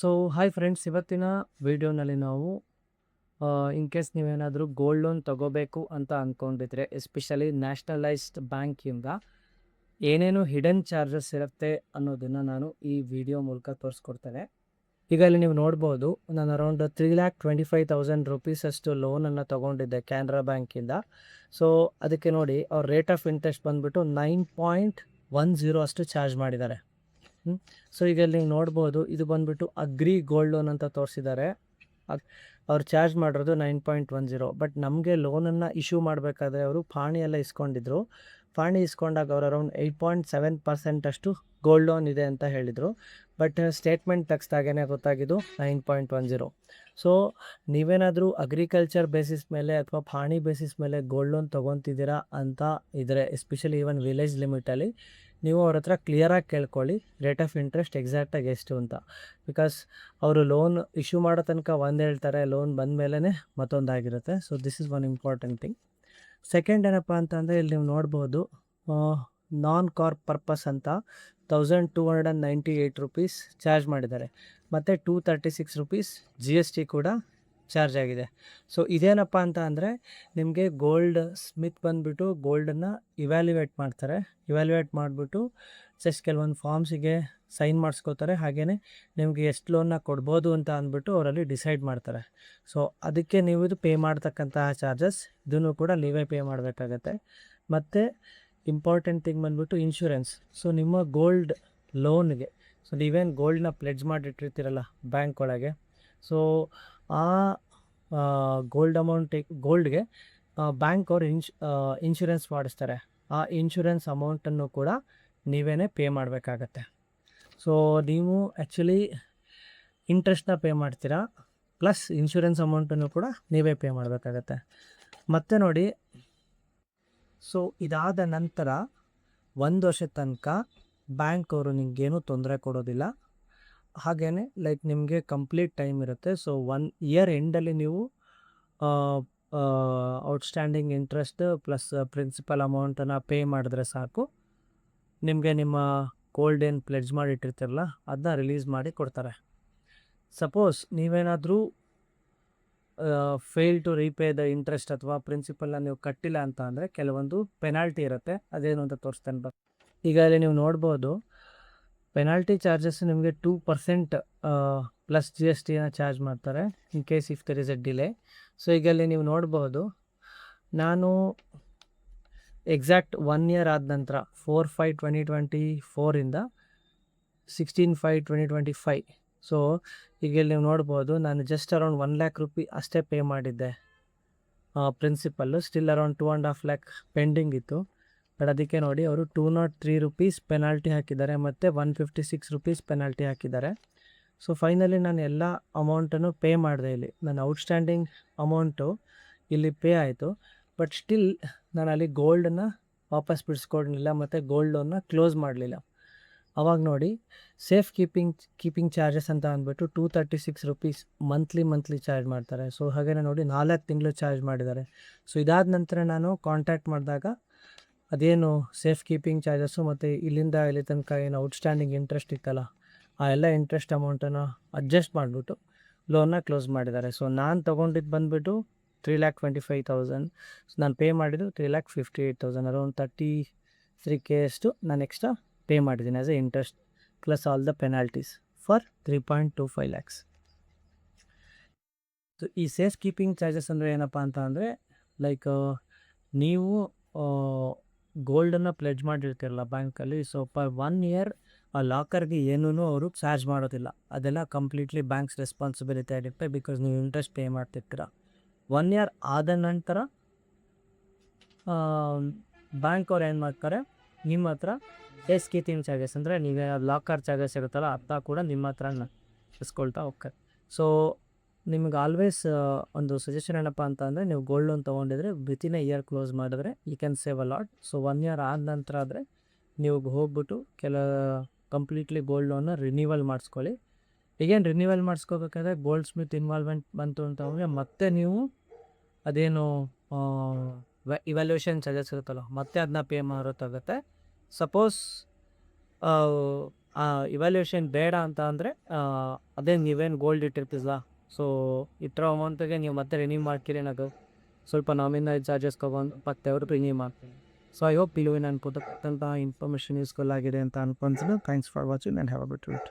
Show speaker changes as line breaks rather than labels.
So hi friends, ಇವತ್ತಿನ ವಿಡಿಯೋನಲ್ಲಿ ನಾವು ಇನ್ ಕೇಸ್ ನೀವೇನಾದರೂ ಗೋಲ್ಡ್ ಲೋನ್ ತಗೋಬೇಕು ಅಂತ ಅಂದ್ಕೊಂಡಿದ್ರೆ, ಎಸ್ಪೆಷಲಿ ನ್ಯಾಷನಲೈಸ್ಡ್ ಬ್ಯಾಂಕಿಂದ ಏನೇನು ಹಿಡನ್ ಚಾರ್ಜಸ್ ಇರುತ್ತೆ ಅನ್ನೋದನ್ನು ನಾನು ಈ ವಿಡಿಯೋ ಮೂಲಕ ತೋರಿಸ್ಕೊಡ್ತೇನೆ. ಈಗ ಇಲ್ಲಿ ನೀವು ನೋಡ್ಬೋದು, ನಾನು ಅರೌಂಡ್ 3,25,000 ರುಪೀಸ್ ಅಷ್ಟು ಲೋನನ್ನು ತೊಗೊಂಡಿದ್ದೆ ಕ್ಯಾನರಾ ಬ್ಯಾಂಕಿಂದ. ಸೊ ಅದಕ್ಕೆ ನೋಡಿ, ಅವ್ರ ರೇಟ್ ಆಫ್ ಇಂಟ್ರೆಸ್ಟ್ ಬಂದುಬಿಟ್ಟು 9.10 ಅಷ್ಟು ಚಾರ್ಜ್ ಮಾಡಿದ್ದಾರೆ. ಸೊ ಈಗ ಇಲ್ಲಿ ನೀವು ನೋಡ್ಬೋದು, ಇದು ಬಂದುಬಿಟ್ಟು ಅಗ್ರಿ ಗೋಲ್ಡ್ ಲೋನ್ ಅಂತ ತೋರಿಸಿದ್ದಾರೆ. ಅವ್ರು ಚಾರ್ಜ್ ಮಾಡಿರೋದು 9.10. ಬಟ್ ನಮಗೆ ಲೋನನ್ನು ಇಶ್ಯೂ ಮಾಡಬೇಕಾದ್ರೆ ಅವರು ಪಾಣಿ ಎಲ್ಲ ಇಸ್ಕೊಂಡಿದ್ರು. ಪಾಣಿ ಇಸ್ಕೊಂಡಾಗ ಅವ್ರು ಅರೌಂಡ್ 8.7% ಅಷ್ಟು ಗೋಲ್ಡ್ ಲೋನ್ ಇದೆ ಅಂತ ಹೇಳಿದರು. ಬಟ್ ಸ್ಟೇಟ್ಮೆಂಟ್ ತೆಗೆಸ್ದಾಗೇ ಗೊತ್ತಾಗಿದ್ದು 9.10. ಸೊ ನೀವೇನಾದರೂ ಅಗ್ರಿಕಲ್ಚರ್ ಬೇಸಿಸ್ ಮೇಲೆ ಅಥವಾ ಪಾಣಿ ಬೇಸಿಸ್ ಮೇಲೆ ಗೋಲ್ಡ್ ಲೋನ್ ತೊಗೊತಿದ್ದೀರಾ ಅಂತ ಇದ್ದರೆ, ಎಸ್ಪೆಷಲಿ ಈವನ್ ವಿಲೇಜ್ ಲಿಮಿಟಲ್ಲಿ, ನೀವು ಅವ್ರ ಹತ್ರ ಕ್ಲಿಯರಾಗಿ ಕೇಳ್ಕೊಳ್ಳಿ ರೇಟ್ ಆಫ್ ಇಂಟ್ರೆಸ್ಟ್ ಎಕ್ಸಾಕ್ಟಾಗಿ ಎಷ್ಟು ಅಂತ. ಬಿಕಾಸ್ ಅವರು ಲೋನ್ ಇಶ್ಯೂ ಮಾಡೋ ತನಕ ಒಂದು ಹೇಳ್ತಾರೆ, ಲೋನ್ ಬಂದ ಮೇಲೇ ಮತ್ತೊಂದಾಗಿರುತ್ತೆ. So this is one important thing. Second ಏನಪ್ಪ ಅಂತಂದರೆ, ಇಲ್ಲಿ ನೀವು ನೋಡ್ಬೋದು, ನಾನ್ ಕಾರ್ಪ್ ಪರ್ಪಸ್ ಅಂತ 1,298 ರುಪೀಸ್ ಚಾರ್ಜ್ ಮಾಡಿದ್ದಾರೆ. ಮತ್ತು 236 ರುಪೀಸ್ GST ಕೂಡ ಚಾರ್ಜ್ ಆಗಿದೆ. ಸೊ ಇದೇನಪ್ಪ ಅಂತ ಅಂದರೆ, ನಿಮಗೆ ಗೋಲ್ಡ್ ಸ್ಮಿತ್ ಬಂದುಬಿಟ್ಟು ಗೋಲ್ಡನ್ನು ಇವ್ಯಾಲ್ಯುವೇಟ್ ಮಾಡ್ತಾರೆ. ಇವ್ಯಾಲ್ಯುವೇಟ್ ಮಾಡಿಬಿಟ್ಟು ಜಸ್ಟ್ ಕೆಲವೊಂದು ಫಾರ್ಮ್ಸಿಗೆ ಸೈನ್ ಮಾಡಿಸ್ಕೋತಾರೆ. ಹಾಗೆಯೇ ನಿಮಗೆ ಎಷ್ಟು ಲೋನ್ನ ಕೊಡ್ಬೋದು ಅಂತ ಅಂದ್ಬಿಟ್ಟು ಅವರಲ್ಲಿ ಡಿಸೈಡ್ ಮಾಡ್ತಾರೆ. ಸೊ ಅದಕ್ಕೆ ನೀವು ಇದು ಪೇ ಮಾಡ್ತಕ್ಕಂತಹ ಚಾರ್ಜಸ್, ಇದನ್ನು ಕೂಡ ನೀವೇ ಪೇ ಮಾಡಬೇಕಾಗತ್ತೆ. ಮತ್ತು ಇಂಪಾರ್ಟೆಂಟ್ ಥಿಂಗ್ ಬಂದುಬಿಟ್ಟು ಇನ್ಶೂರೆನ್ಸ್. ಸೊ ನಿಮ್ಮ ಗೋಲ್ಡ್ ಲೋನ್ಗೆ, ಸೊ ನೀವೇನು ಗೋಲ್ಡನ್ನ ಪ್ಲೆಡ್ಜ್ ಮಾಡಿಟ್ಟಿರ್ತೀರಲ್ಲ ಬ್ಯಾಂಕ್ ಒಳಗೆ, ಸೊ ಆ ಗೋಲ್ಡ್ಗೆ ಬ್ಯಾಂಕ್ ಅವರು ಇನ್ಶೂರೆನ್ಸ್ ಮಾಡಿಸ್ತಾರೆ. ಆ ಇನ್ಶೂರೆನ್ಸ್ ಅಮೌಂಟನ್ನು ಕೂಡ ನೀವೇ ಪೇ ಮಾಡಬೇಕಾಗತ್ತೆ. ಸೊ ನೀವು ಆ್ಯಕ್ಚುಲಿ ಇಂಟ್ರೆಸ್ಟ್ನ ಪೇ ಮಾಡ್ತೀರಾ, ಪ್ಲಸ್ ಇನ್ಶೂರೆನ್ಸ್ ಅಮೌಂಟನ್ನು ಕೂಡ ನೀವೇ ಪೇ ಮಾಡಬೇಕಾಗತ್ತೆ. ಮತ್ತು ನೋಡಿ, ಸೊ ಇದಾದ ನಂತರ 1 ವರ್ಷದ ತನಕ ಬ್ಯಾಂಕ್ ಅವರು ನಿಮಗೇನು ತೊಂದರೆ ಕೊಡೋದಿಲ್ಲ. ಹಾಗೆಯೇ ಲೈಕ್ ನಿಮಗೆ ಕಂಪ್ಲೀಟ್ ಟೈಮ್ ಇರುತ್ತೆ. ಸೊ 1 ಇಯರ್ ಎಂಡಲ್ಲಿ ನೀವು ಔಟ್ಸ್ಟ್ಯಾಂಡಿಂಗ್ ಇಂಟ್ರೆಸ್ಟ್ ಪ್ಲಸ್ ಪ್ರಿನ್ಸಿಪಲ್ ಅಮೌಂಟನ್ನು ಪೇ ಮಾಡಿದ್ರೆ ಸಾಕು, ನಿಮಗೆ ನಿಮ್ಮ ಗೋಲ್ಡ್ ಏನು ಪ್ಲೆಡ್ಜ್ ಮಾಡಿಟ್ಟಿರ್ತೀರಲ್ಲ ಅದನ್ನ ರಿಲೀಸ್ ಮಾಡಿ ಕೊಡ್ತಾರೆ. ಸಪೋಸ್ ನೀವೇನಾದರೂ fail to repay the interest ಅಥವಾ ಪ್ರಿನ್ಸಿಪಲ್ನ ನೀವು ಕಟ್ಟಿಲ್ಲ ಅಂತ ಅಂದರೆ ಕೆಲವೊಂದು ಪೆನಾಲ್ಟಿ ಇರುತ್ತೆ. ಅದೇನು ಅಂತ ತೋರಿಸ್ತೇನೆ. ಈಗ ಇಲ್ಲಿ ನೀವು ನೋಡ್ಬೋದು, ಪೆನಾಲ್ಟಿ ಚಾರ್ಜಸ್ ನಿಮಗೆ 2% ಪ್ಲಸ್ GSTನ ಚಾರ್ಜ್ ಮಾಡ್ತಾರೆ in case if there is a delay. So ಈಗ ಅಲ್ಲಿ ನೀವು ನೋಡ್ಬೋದು, ನಾನು ಎಕ್ಸಾಕ್ಟ್ 1 ಇಯರ್ ಆದ ನಂತರ 4/5/2024 16/5/2025. ಸೊ ಈಗ ಇಲ್ಲಿ ನೀವು ನೋಡ್ಬೋದು, ನಾನು ಜಸ್ಟ್ ಅರೌಂಡ್ 1 lakh ರೂಪಿ ಅಷ್ಟೇ ಪೇ ಮಾಡಿದ್ದೆ principle. Still around 2.5 lakh pending ಇತ್ತು. ಬಟ್ ಅದಕ್ಕೆ ನೋಡಿ, ಅವರು 203 ರುಪೀಸ್ ಪೆನಾಲ್ಟಿ ಹಾಕಿದ್ದಾರೆ ಮತ್ತು 156 ರುಪೀಸ್ ಪೆನಾಲ್ಟಿ ಹಾಕಿದ್ದಾರೆ. ಸೊ ಫೈನಲಿ ನಾನು ಎಲ್ಲ ಅಮೌಂಟನ್ನು ಪೇ ಮಾಡಿದೆ. ಇಲ್ಲಿ ನನ್ನ ಔಟ್ಸ್ಟ್ಯಾಂಡಿಂಗ್ ಅಮೌಂಟು ಇಲ್ಲಿ ಪೇ ಆಯಿತು. ಬಟ್ ಸ್ಟಿಲ್ ನಾನು ಅಲ್ಲಿ ಗೋಲ್ಡನ್ನು ವಾಪಸ್ ಬಿಡಿಸ್ಕೊಡ್ಲಿಲ್ಲ ಮತ್ತು ಗೋಲ್ಡ್ ಲೋನ್ನ ಕ್ಲೋಸ್ ಮಾಡಲಿಲ್ಲ. ಅವಾಗ ನೋಡಿ, ಸೇಫ್ ಕೀಪಿಂಗ್ ಚಾರ್ಜಸ್ ಅಂತ ಅಂದ್ಬಿಟ್ಟು 236 ರುಪೀಸ್ ಮಂತ್ಲಿ ಚಾರ್ಜ್ ಮಾಡ್ತಾರೆ. ಸೊ ಹಾಗೆಯೇ ನೋಡಿ 4 ತಿಂಗಳು ಚಾರ್ಜ್ ಮಾಡಿದ್ದಾರೆ. ಸೊ ಇದಾದ ನಂತರ ನಾನು ಕಾಂಟ್ಯಾಕ್ಟ್ ಮಾಡಿದಾಗ ಅದೇನು ಸೇಫ್ ಕೀಪಿಂಗ್ ಚಾರ್ಜಸ್ಸು ಮತ್ತು ಇಲ್ಲಿಂದ ಇಲ್ಲಿ ತನಕ ಏನು ಔಟ್ಸ್ಟ್ಯಾಂಡಿಂಗ್ ಇಂಟ್ರೆಸ್ಟ್ ಇತ್ತಲ್ಲ, ಆ ಎಲ್ಲ ಇಂಟ್ರೆಸ್ಟ್ ಅಮೌಂಟನ್ನು ಅಡ್ಜಸ್ಟ್ ಮಾಡಿಬಿಟ್ಟು ಲೋನ್ನ ಕ್ಲೋಸ್ ಮಾಡಿದ್ದಾರೆ. ಸೊ ನಾನು ತೊಗೊಂಡಿದ್ದು ಬಂದುಬಿಟ್ಟು 3,25,000. ಸೊ ನಾನು ಪೇ ಮಾಡಿದ್ದು 3,58,000. ಅರೌಂಡ್ 33K ಅಷ್ಟು ನಾನು ಎಕ್ಸ್ಟ್ರಾ ಪೇ ಮಾಡಿದ್ದೀನಿ as A interest plus all the penalties for 3.25 lakhs. So ಈ ಸೇಫ್ ಕೀಪಿಂಗ್ ಚಾರ್ಜಸ್ ಅಂದರೆ ಏನಪ್ಪ ಅಂತ ಅಂದರೆ, ಲೈಕ್ ನೀವು ಗೋಲ್ಡನ್ನು ಪ್ಲೆಡ್ಜ್ ಮಾಡಿರ್ತೀರಲ್ಲ ಬ್ಯಾಂಕಲ್ಲಿ, ಸೊ ಪರ್ 1 ಇಯರ್ ಆ ಲಾಕರ್ಗೆ ಏನೂ ಅವರು ಚಾರ್ಜ್ ಮಾಡೋದಿಲ್ಲ. ಅದೆಲ್ಲ ಕಂಪ್ಲೀಟ್ಲಿ ಬ್ಯಾಂಕ್ಸ್ ರೆಸ್ಪಾನ್ಸಿಬಿಲಿಟಿ ಆಗಿರುತ್ತೆ. ಬಿಕಾಸ್ ನೀವು ಇಂಟ್ರೆಸ್ಟ್ ಪೇ ಮಾಡ್ತಿರ್ತೀರ. 1 ಇಯರ್ ಆದ ನಂತರ ಬ್ಯಾಂಕ್ ಅವ್ರು ಏನು ಮಾಡ್ತಾರೆ, ನಿಮ್ಮ ಹತ್ರ ಸೇಫ್ ಕೀಪಿಂಗ್ ಚಾರ್ಜಸ್ ಅಂದರೆ ನೀವು ಲಾಕರ್ ಚಾರ್ಜಸ್ ಇರುತ್ತಲ್ಲ ಅದನ್ನ ಕೂಡ ನಿಮ್ಮ ಹತ್ರ ಇಸ್ಕೊಳ್ತಾ ಹೋಗ್ತಾರೆ. ಸೊ ನಿಮ್ಗೆ ಆಲ್ವೇಸ್ ಒಂದು ಸಜೆಷನ್ ಏನಪ್ಪ ಅಂತ ಅಂದರೆ, ನೀವು ಗೋಲ್ಡ್ ಲೋನ್ ತೊಗೊಂಡಿದ್ರೆ ವಿತಿನ್ ಎ ಇಯರ್ ಕ್ಲೋಸ್ ಮಾಡಿದ್ರೆ you can save a lot. So 1 year ಆದ ನಂತರ ಆದರೆ ನೀವು ಹೋಗ್ಬಿಟ್ಟು ಕಂಪ್ಲೀಟ್ಲಿ ಗೋಲ್ಡ್ ಲೋನ್ನ ರಿನ್ಯೂವಲ್ ಮಾಡಿಸ್ಕೊಳ್ಳಿ. ಈಗೇನು ರಿನ್ಯೂವಲ್ ಮಾಡಿಸ್ಕೋಬೇಕಾದ್ರೆ ಗೋಲ್ಡ್ ಸ್ಮಿತ್ ಇನ್ವಾಲ್ವ್ಮೆಂಟ್ ಬಂತು ಅಂತ ಅಂದರೆ ಮತ್ತೆ ನೀವು ಅದೇನು ಇವ್ಯಾಲ್ಯೂಯೇಷನ್ ಚಾರ್ಜಸ್ ಇರುತ್ತಲ್ಲ ಮತ್ತೆ ಅದನ್ನ ಪೇ ಮಾಡೋಕ್ಕಾಗತ್ತೆ. ಸಪೋಸ್ ಇವ್ಯಾಲ್ಯೂಯೇಷನ್ ಬೇಡ ಅಂತ ಅಂದರೆ ಅದೇ ನೀವೇನು ಗೋಲ್ಡ್ ಇಟ್ಟಿರ್ತೀರಲ್ಲ, ಸೊ ಇಟ್ಟಿರೋ ಅಮೌಂಟಿಗೆ ನೀವು ಮತ್ತೆ ರಿನ್ಯೂ ಮಾಡ್ತೀರಿ ಅನ್ನೋದು ಸ್ವಲ್ಪ ನಾಮಿನಲ್ ಚಾರ್ಜಸ್ ತೊಗೊಂಡು ಮತ್ತೆ ಅವರು ರಿನ್ಯೂ ಮಾಡ್ತೀನಿ. ಸೊ ಐ ಹೋಪ್ ಇಲ್ಲಿ ನಾನು ಕೊಟ್ಟಂಥ ಇನ್ಫಾರ್ಮೇಷನ್ ಯೂಸ್ಫುಲ್ ಆಗಿದೆ ಅಂತ ಅನ್ಕೊಂತೀನಿ. Thanks for watching and have a good night.